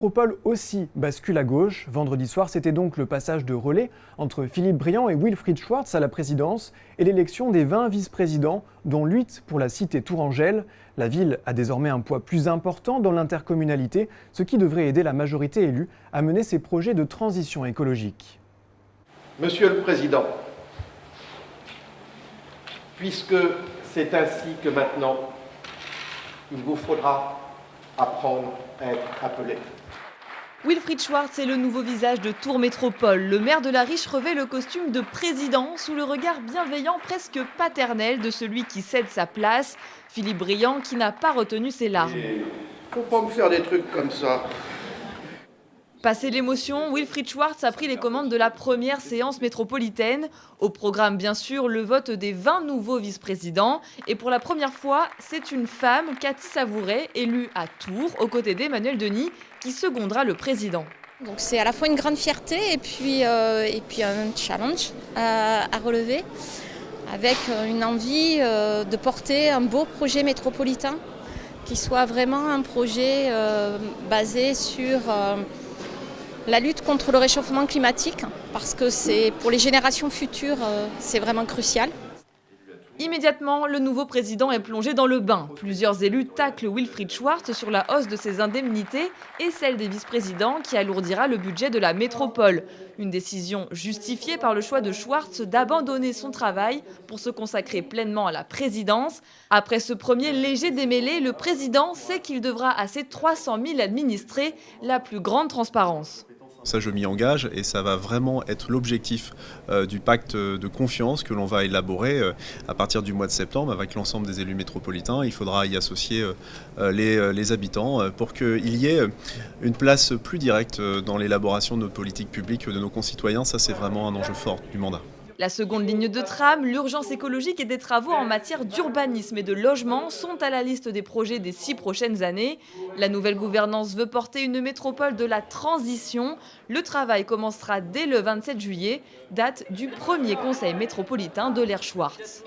Métropole aussi bascule à gauche. Vendredi soir, c'était donc le passage de relais entre Philippe Briand et Wilfried Schwartz à la présidence et l'élection des 20 vice-présidents, dont 8 pour la cité Tourangelle. La ville a désormais un poids plus important dans l'intercommunalité, ce qui devrait aider la majorité élue à mener ses projets de transition écologique. Monsieur le Président, puisque c'est ainsi que maintenant, il vous faudra apprendre à être appelé. Wilfried Schwartz est le nouveau visage de Tours Métropole. Le maire de la Riche revêt le costume de président sous le regard bienveillant, presque paternel de celui qui cède sa place, Philippe Briand, qui n'a pas retenu ses larmes. Faut pas me faire des trucs comme ça. Passé l'émotion, Wilfried Schwartz a pris les commandes de la première séance métropolitaine. Au programme, bien sûr, le vote des 20 nouveaux vice-présidents. Et pour la première fois, c'est une femme, Cathy Savouret, élue à Tours, aux côtés d'Emmanuel Denis, qui secondera le président. Donc c'est à la fois une grande fierté et puis un challenge à relever, avec une envie de porter un beau projet métropolitain, qui soit vraiment un projet basé sur la lutte contre le réchauffement climatique, parce que c'est pour les générations futures, c'est vraiment crucial. Immédiatement, le nouveau président est plongé dans le bain. Plusieurs élus taclent Wilfried Schwartz sur la hausse de ses indemnités et celle des vice-présidents qui alourdira le budget de la métropole. Une décision justifiée par le choix de Schwartz d'abandonner son travail pour se consacrer pleinement à la présidence. Après ce premier léger démêlé, le président sait qu'il devra à ses 300 000 administrés la plus grande transparence. Ça, je m'y engage et ça va vraiment être l'objectif du pacte de confiance que l'on va élaborer à partir du mois de septembre avec l'ensemble des élus métropolitains. Il faudra y associer les habitants pour qu'il y ait une place plus directe dans l'élaboration de notre politique publique de nos concitoyens. Ça, c'est vraiment un enjeu fort du mandat. La seconde ligne de trame, l'urgence écologique et des travaux en matière d'urbanisme et de logement sont à la liste des projets des 6 prochaines années. La nouvelle gouvernance veut porter une métropole de la transition. Le travail commencera dès le 27 juillet, date du premier conseil métropolitain de l'ère Schwartz.